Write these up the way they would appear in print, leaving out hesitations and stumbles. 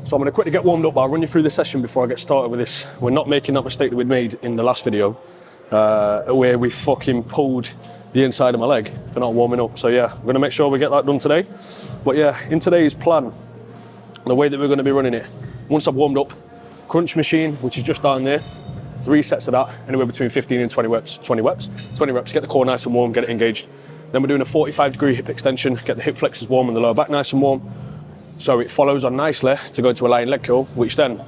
So I'm going to quickly get warmed up, but I'll run you through the session before I get started with this. We're not making that mistake that we'd made in the last video, where we fucking pulled the inside of my leg for not warming up. So yeah, we're going to make sure we get that done today. But yeah, in today's plan, the way that we're going to be running it, once I've warmed up, crunch machine, which is just down there, 3 sets of that, anywhere between 15 and 20 reps, 20 reps, get the core nice and warm, get it engaged. Then we're doing a 45-degree hip extension, get the hip flexors warm and the lower back nice and warm. So it follows on nicely to go to a lying leg curl, which then,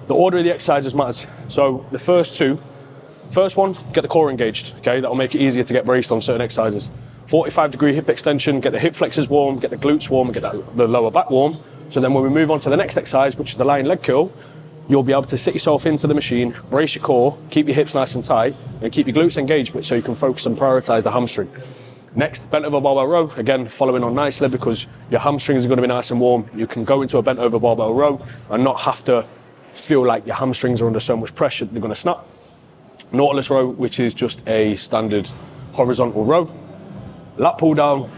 the order of the exercises matters. So the first one, get the core engaged, okay? That'll make it easier to get braced on certain exercises. 45-degree hip extension, get the hip flexors warm, get the glutes warm, and get the lower back warm. So then when we move on to the next exercise, which is the lying leg curl, you'll be able to sit yourself into the machine, brace your core, keep your hips nice and tight, and keep your glutes engaged so you can focus and prioritize the hamstring. Next, bent over barbell row, again, following on nicely because your hamstrings are going to be nice and warm. You can go into a bent over barbell row and not have to feel like your hamstrings are under so much pressure that they're going to snap. Nautilus row, which is just a standard horizontal row. Lat pull down,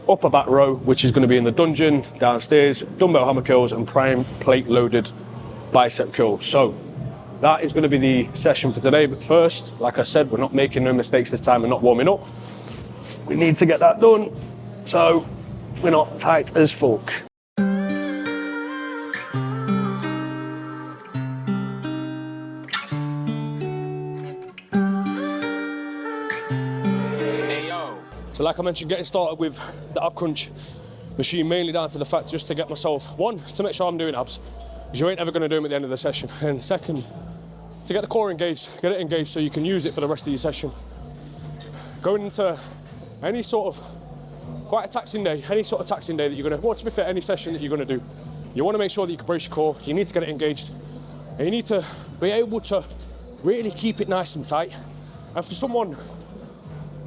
upper back row, which is going to be in the dungeon, downstairs, dumbbell hammer curls and prime plate loaded bicep curls. So that is going to be the session for today. But first, like I said, we're not making no mistakes this time and not warming up. We need to get that done, so we're not tight as fuck. So like I mentioned, getting started with the ab crunch machine, mainly down to the fact just to get myself, one, to make sure I'm doing abs, because you ain't ever going to do them at the end of the session, and second, to get the core engaged, get it engaged so you can use it for the rest of your session. Going into any sort of quite a taxing day, that you're going to, well, to be fair, any session that you're going to do, you want to make sure that you can brace your core, you need to get it engaged, and you need to be able to really keep it nice and tight. And for someone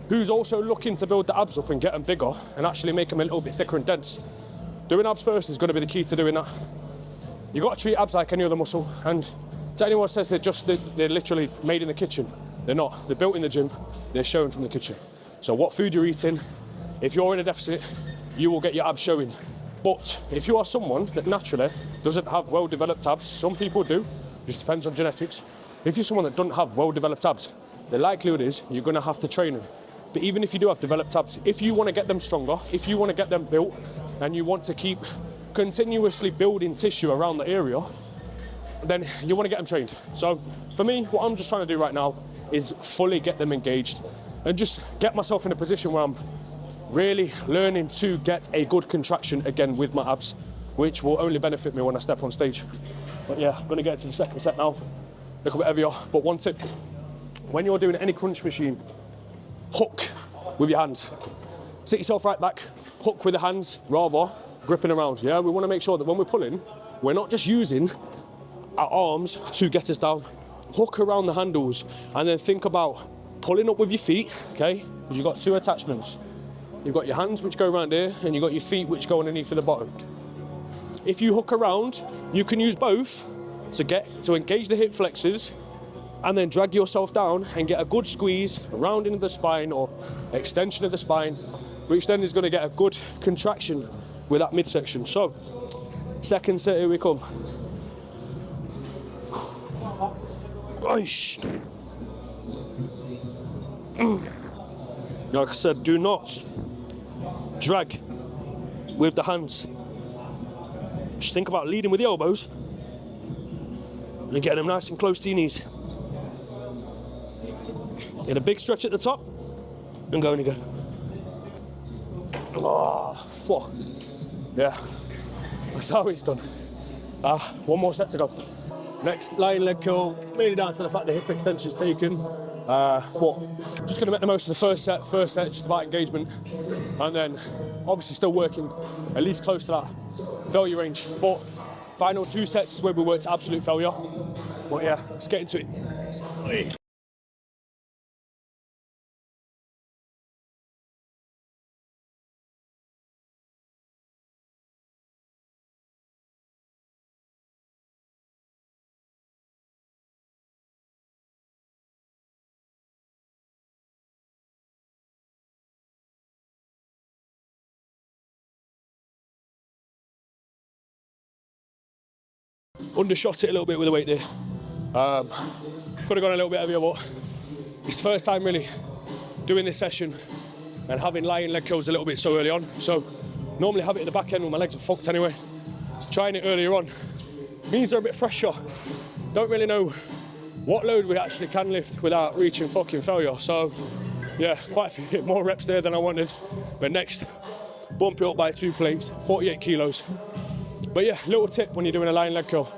who's also looking to build the abs up and get them bigger and actually make them a little bit thicker and dense, doing abs first is going to be the key to doing that. You've got to treat abs like any other muscle, and to anyone who says they're literally made in the kitchen, they're not. They're built in the gym, they're shown from the kitchen. So what food you're eating, if you're in a deficit, you will get your abs showing. But if you are someone that naturally doesn't have well-developed abs, some people do, just depends on genetics. If you're someone that doesn't have well-developed abs, the likelihood is you're going to have to train them. But even if you do have developed abs, if you want to get them stronger, if you want to get them built, and you want to keep continuously building tissue around the area, then you want to get them trained. So for me, what I'm just trying to do right now is fully get them engaged and just get myself in a position where I'm really learning to get a good contraction again with my abs, which will only benefit me when I step on stage. But yeah, I'm going to get to the second set now, a little bit heavier. But one tip, when you're doing any crunch machine, hook with your hands. Sit yourself right back, hook with the hands rather gripping around. Yeah, we want to make sure that when we're pulling, we're not just using our arms to get us down. Hook around the handles and then think about pulling up with your feet, okay? Because you've got 2 attachments. You've got your hands which go around here and you've got your feet which go underneath at the bottom. If you hook around, you can use both to engage the hip flexors and then drag yourself down and get a good squeeze around into the spine or extension of the spine, which then is going to get a good contraction with that midsection. So, second set, here we come. Like I said, do not drag with the hands. Just think about leading with the elbows and getting them nice and close to your knees. Get a big stretch at the top and going again. Oh, fuck. Yeah, that's how it's done. One more set to go. Next, lying leg curl, mainly down to the fact the hip extension's taken. But just going to make the most of the first set. Just about engagement. And then obviously still working at least close to that failure range. But final 2 sets is where we work to absolute failure. But yeah, let's get into it. undershot it a little bit with the weight there. Could have gone a little bit heavier, but it's the first time really doing this session and having lying leg curls a little bit so early on. So normally have it at the back end when my legs are fucked anyway. So trying it earlier on means they're a bit fresher. Don't really know what load we actually can lift without reaching fucking failure. So yeah, quite a few more reps there than I wanted. But next, bump it up by 2 plates, 48 kilos. But yeah, little tip when you're doing a lying leg curl.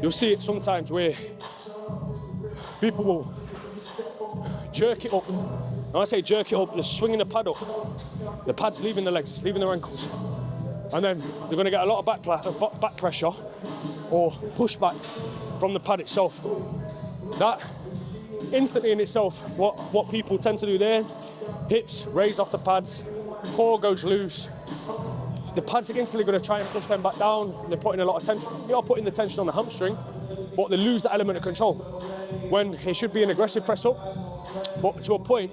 You'll see it sometimes where people will jerk it up. When I say jerk it up, they're swinging the pad up. The pad's leaving the legs, it's leaving their ankles. And then they're going to get a lot of back pressure or pushback from the pad itself. That instantly in itself, what people tend to do there, hips raise off the pads, core goes loose. The pad's instantly going to try and push them back down. They're putting a lot of tension. We are putting the tension on the hamstring, but they lose that element of control when it should be an aggressive press up, but to a point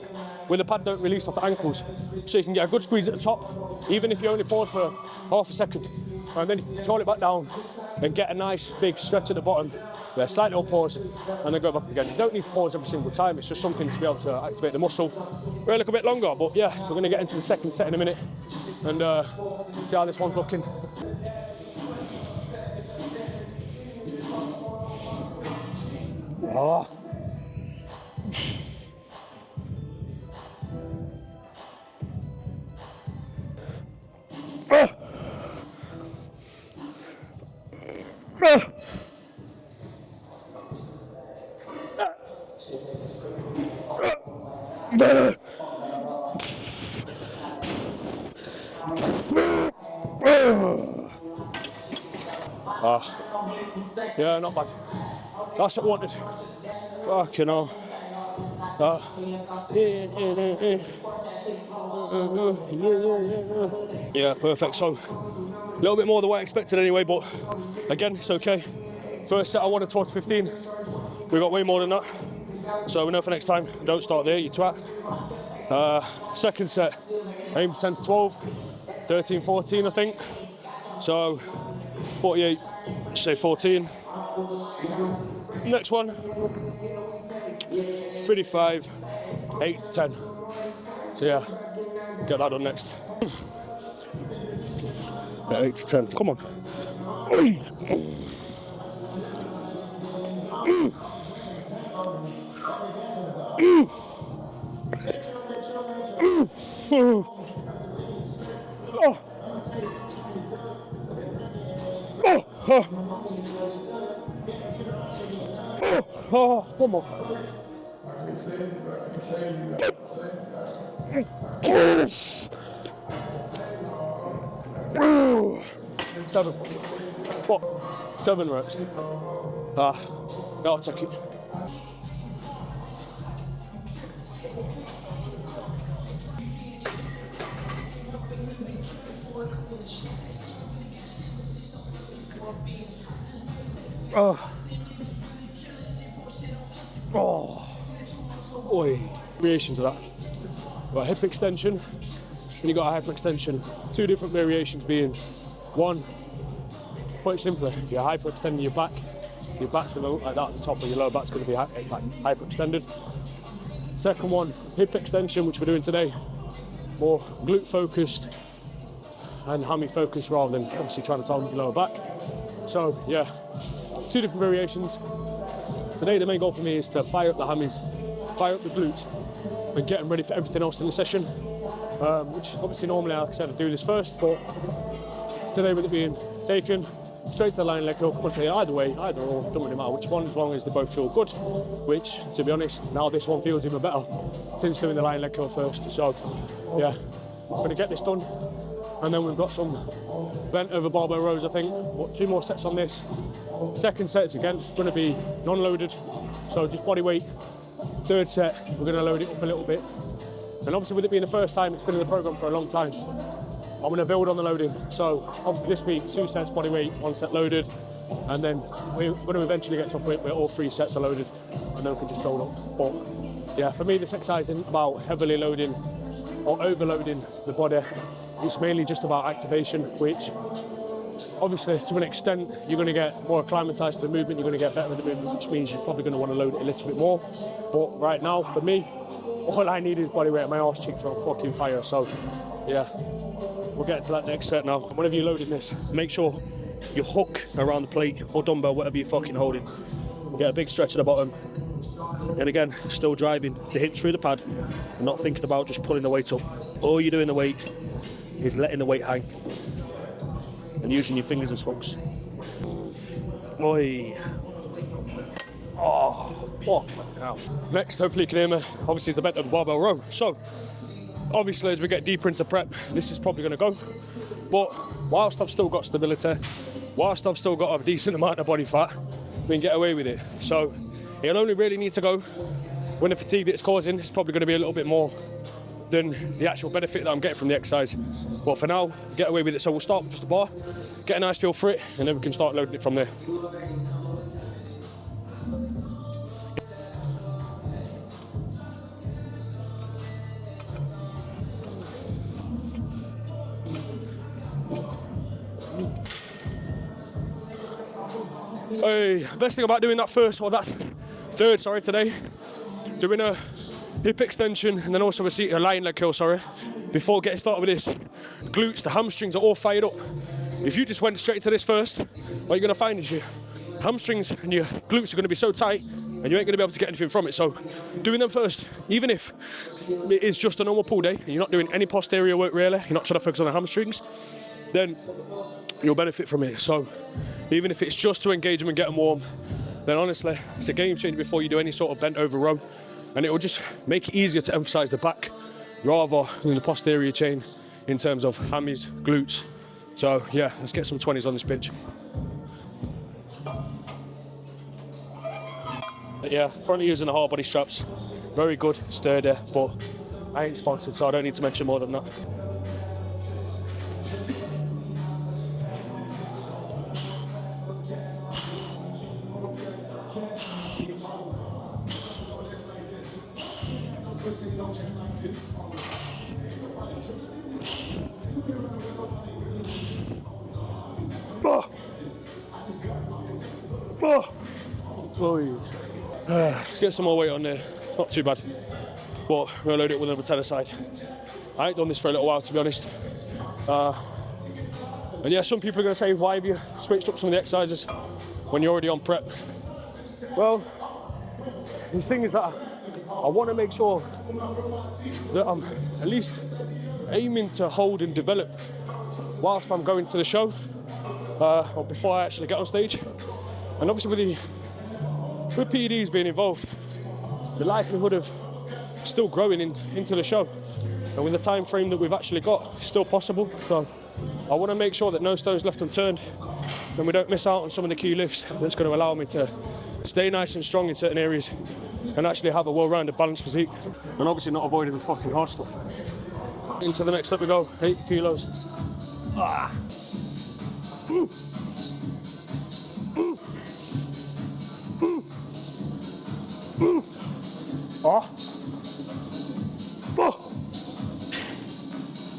where the pad don't release off the ankles. So you can get a good squeeze at the top, even if you only pause for half a second, and then you control it back down and get a nice big stretch at the bottom. Yeah, slight little pause, and then go back again. You don't need to pause every single time. It's just something to be able to activate the muscle. We're a little bit longer, but yeah, we're going to get into the second set in a minute and see how this one's looking. Oh. Yeah, not bad. That's what I wanted. Fucking hell. Yeah, perfect. So, a little bit more than what I expected anyway, but again, it's okay. First set I wanted towards 15. We got way more than that. So we know for next time, don't start there, you twat. Second set, aim for 10 to 12, 13, 14 I think. So 48, say 14. Next one, 35, 8 to 10. So yeah, get that done next. Yeah, 8 to 10, come on. One more. 7. What? 7 reps. I'll take it. Oi. Variations of that. Got a hip extension, and you got a hyperextension. 2 different variations being, one, quite simply, you're hyperextending your back's going to look like that at the top, and your lower back's going to be hyperextended. Second one, hip extension, which we're doing today, more glute focused and hammy focused rather than obviously trying to target your lower back. So yeah, 2 different variations. Today the main goal for me is to fire up the hammies, fire up the glutes, and get them ready for everything else in the session. Which obviously normally, like I said, I do this first, but today with it being taken straight to the line leg curl, come on, say either way, either or, doesn't really matter which one, as long as they both feel good. Which, to be honest, now this one feels even better since doing the line leg curl first. So yeah, I'm going to get this done, and then we've got some bent over barbell rows. I think 2 more sets on this. Second set is again going to be non-loaded, so just body weight. Third set, we're going to load it up a little bit. And obviously with it being the first time, it's been in the program for a long time, I'm going to build on the loading. So obviously this week, 2 sets body weight, 1 set loaded, and then we're going to eventually get to a point where all 3 sets are loaded, and then we can just build up. But yeah, for me this exercise isn't about heavily loading or overloading the body. It's mainly just about activation, which Obviously, to an extent, you're going to get more acclimatized to the movement, you're going to get better with the movement, which means you're probably going to want to load it a little bit more. But right now, for me, all I need is body weight, and my arse cheeks are on fucking fire. So, yeah, we'll get to that next set now. Whenever you're loading this, make sure you hook around the plate or dumbbell, whatever you're fucking holding. Get a big stretch at the bottom. And again, still driving the hips through the pad and not thinking about just pulling the weight up. All you're doing the weight is letting the weight hang and using your fingers as hooks. Oi. Oh, fuck. Now. Next, hopefully you can hear me, obviously is the bent over barbell row. So, obviously as we get deeper into prep, this is probably gonna go. But whilst I've still got stability, whilst I've still got a decent amount of body fat, we can get away with it. So, it'll only really need to go when the fatigue that it's causing is probably gonna be a little bit more than the actual benefit that I'm getting from the exercise. But for now, get away with it. So we'll start with just a bar, get a nice feel for it, and then we can start loading it from there. Hey, best thing about doing that third today, doing a hip extension and then also a lying leg curl, before getting started with this. Glutes, the hamstrings are all fired up. If you just went straight to this first, what you're gonna find is your hamstrings and your glutes are gonna be so tight and you ain't gonna be able to get anything from it. So doing them first, even if it is just a normal pull day and you're not doing any posterior work really, you're not trying to focus on the hamstrings, then you'll benefit from it. So even if it's just to engage them and get them warm, then honestly, it's a game changer before you do any sort of bent over row. And it will just make it easier to emphasize the back rather than the posterior chain in terms of hammies, glutes. So yeah, let's get some 20s on this bench. But yeah, currently using the hard body straps. Very good, sturdy, but I ain't sponsored, so I don't need to mention more than that. Let's get some more weight on there. Not too bad, but I'm gonna load it with another 10 aside. I ain't done this for a little while, to be honest. And yeah, some people are gonna say, why have you switched up some of the exercises when you're already on prep? Well, this thing is that I want to make sure that I'm at least aiming to hold and develop whilst I'm going to the show, or before I actually get on stage. And obviously with PEDs being involved, the likelihood of still growing into the show, and with the time frame that we've actually got, it's still possible. So I want to make sure that no stone's left unturned and we don't miss out on some of the key lifts that's going to allow me to stay nice and strong in certain areas and actually have a well-rounded balanced physique, and obviously not avoiding the fucking hard stuff. Into the next step we go, 8 kilos. Ah. Oh. Oh.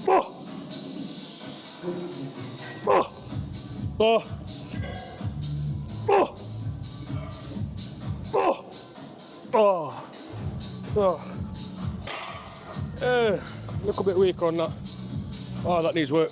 Oh. Oh. Oh. Oh. Oh. Oh. Oh. Look a bit weaker on that. Oh, that needs work.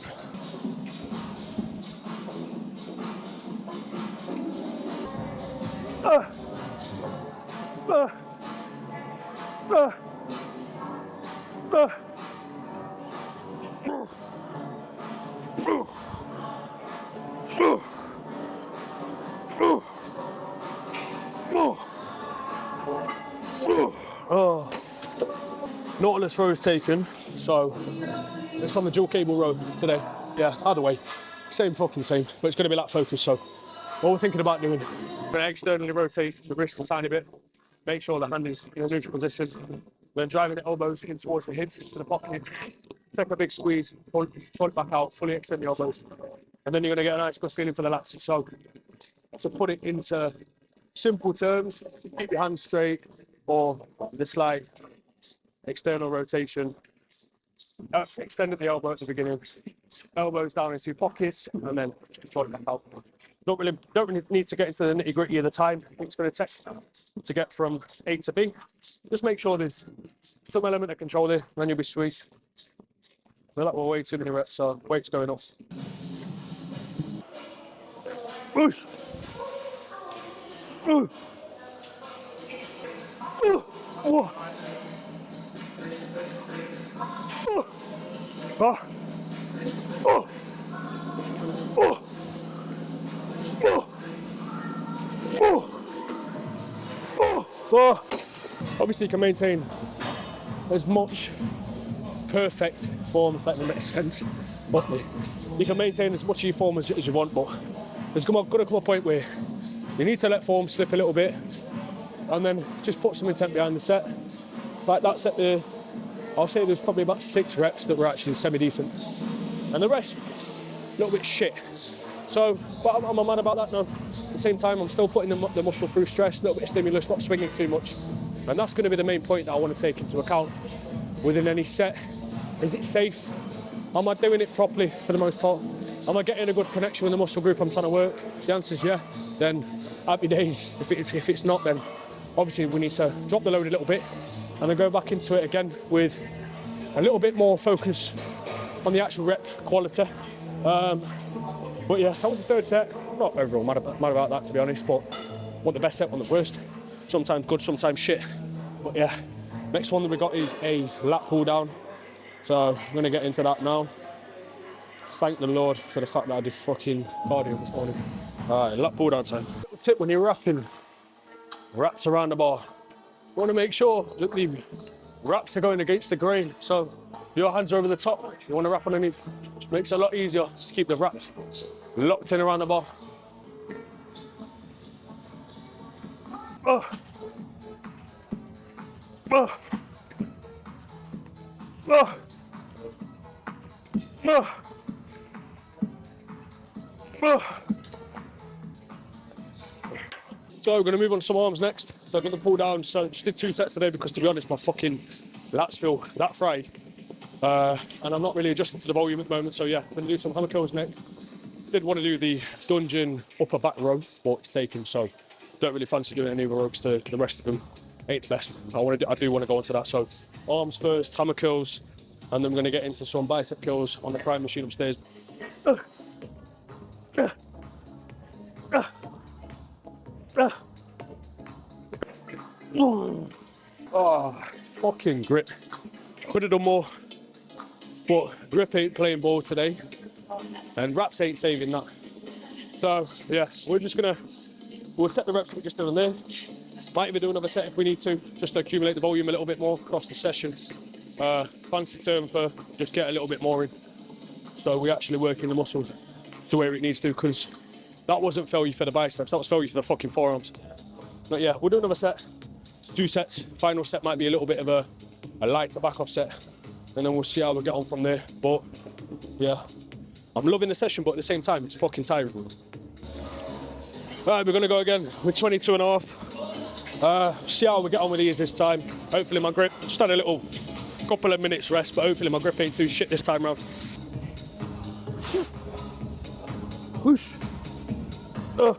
Nautilus row is taken, so it's on the dual cable row today. Yeah, either way, same, but it's going to be lat focus. So what we're thinking about doing, we're going to externally rotate the wrist a tiny bit, make sure the hand is in a neutral position, then driving the elbows in towards the hips, to the pocket, take a big squeeze, pull it back out, fully extend the elbows, and then you're going to get a nice good feeling for the lats. So to put it into simple terms, keep your hands straight, or the slight external rotation, extend at the elbow at the beginning, elbows down into pockets, and then just float back out. Don't really need to get into the nitty gritty of the time it's going to take to get from A to B. Just make sure there's some element of control there, and then you'll be sweet. I feel like we're way too many reps, so weight's going up. Whoosh. Oh. Oh. Oh. Oh. Oh. Oh. Oh. Oh. Oh. Oh. Obviously, you can maintain as much perfect form, if that makes sense. But you can maintain as much of your form as you want, but there's going to come a point where you need to let form slip a little bit and then just put some intent behind the set. Like that set there, I'll say there's probably about 6 reps that were actually semi-decent. And the rest, a little bit shit. So, but I'm mad about that? No. At the same time, I'm still putting the muscle through stress, a little bit of stimulus, not swinging too much. And that's going to be the main point that I want to take into account within any set. Is it safe? Am I doing it properly for the most part? Am I getting a good connection with the muscle group I'm trying to work? If the answer is yeah, then happy days. If it's not, then obviously we need to drop the load a little bit and then go back into it again with a little bit more focus on the actual rep quality. But yeah, that was the 3rd set. I'm not overall mad about that, to be honest, but want the best set, want the worst. Sometimes good, sometimes shit. But yeah, next one that we got is a lat pull down. So I'm going to get into that now. Thank the Lord for the fact that I did fucking cardio this morning. All right, lat pull down time. Tip when you're wrapping wraps around the bar, you want to make sure that the wraps are going against the grain. So if your hands are over the top, you want to wrap underneath. Makes it a lot easier to keep the wraps locked in around the bar. Oh. Oh. Oh. Oh. Oh. So we're going to move on to some arms next. So I'm going to pull down. So just did 2 sets today because, to be honest, my fucking lats feel that fried. And I'm not really adjusting to the volume at the moment. So yeah, I'm going to do some hammer curls next. Did want to do the dungeon upper back row, but it's taken, so don't really fancy doing any of the ropes to the rest of them. Ain't the best. I do want to go into that. So arms first, hammer curls, and then we're going to get into some bicep curls on the prime machine upstairs. Oh, fucking grip. Could have done more, but grip ain't playing ball today, and wraps ain't saving that. So yeah, we'll set the reps that we just done there. Might even do another set if we need to, just to accumulate the volume a little bit more across the session. Fancy term for just get a little bit more in. So we're actually working the muscles to where it needs to, because that wasn't failure for the biceps, that was failure for the fucking forearms. But yeah, we'll do another set, 2 sets. Final set might be a little bit of a lighter back off set, and then we'll see how we get on from there. But yeah, I'm loving the session, but at the same time, it's fucking tiring. Right, we're gonna go again with 22 and a half. See how we get on with these this time. Hopefully my grip, just had a little couple of minutes rest, but hopefully my grip ain't too shit this time round. Whoosh. No.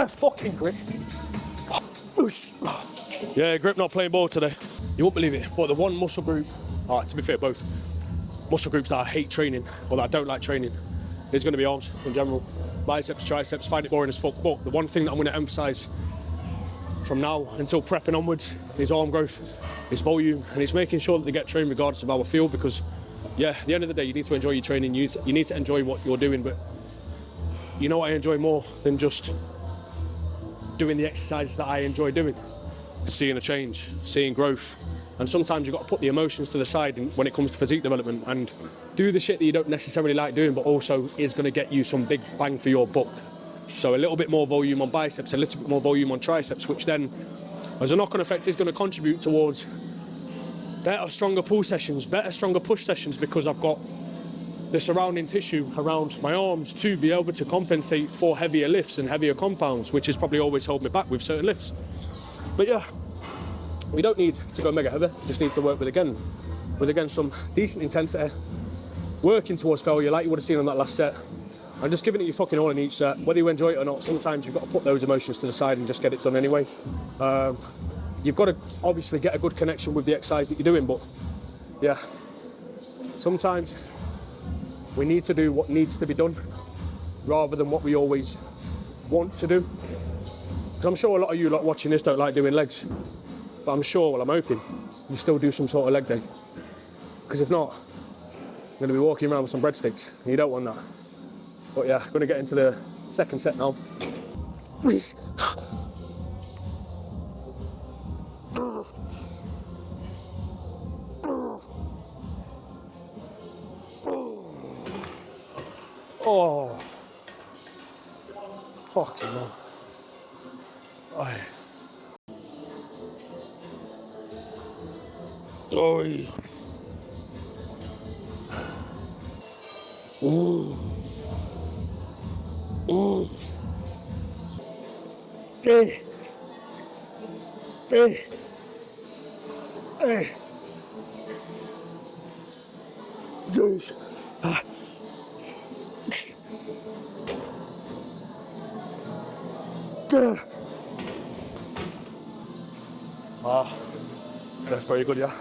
Fucking grip. Yeah, grip not playing ball today. You won't believe it, but the one muscle group, alright, to be fair, both muscle groups that I hate training, or that I don't like training, is going to be arms in general. Biceps, triceps, find it boring as fuck. But the one thing that I'm going to emphasise from now until prepping onwards is arm growth, is volume, and it's making sure that they get trained regardless of how I feel, because yeah, at the end of the day, you need to enjoy your training, you need to enjoy what you're doing. But you know what I enjoy more than just doing the exercises that I enjoy doing? Seeing a change, seeing growth. And sometimes you've got to put the emotions to the side when it comes to physique development and do the shit that you don't necessarily like doing, but also is going to get you some big bang for your buck. So a little bit more volume on biceps, a little bit more volume on triceps, which then, as a knock-on effect, is going to contribute towards better, stronger pull sessions, better, stronger push sessions, because I've got the surrounding tissue around my arms to be able to compensate for heavier lifts and heavier compounds, which has probably always held me back with certain lifts. But yeah, we don't need to go mega heavy, just need to work with again some decent intensity, working towards failure like you would have seen on that last set, and just giving it your fucking all in each set. Whether you enjoy it or not, sometimes you've got to put those emotions to the side and just get it done anyway. You've got to obviously get a good connection with the exercise that you're doing, but yeah, sometimes we need to do what needs to be done rather than what we always want to do. Because I'm sure a lot of you lot watching this don't like doing legs, but I'm sure, well, I'm hoping you still do some sort of leg day. Because if not, you're going to be walking around with some breadsticks, and you don't want that. But yeah, going to get into the second set now. Oh, fucking hell. Aye. Oi. Ooh. Ooh. Hey. Hey. Hey. Jeez. Ah, that's very good, yeah.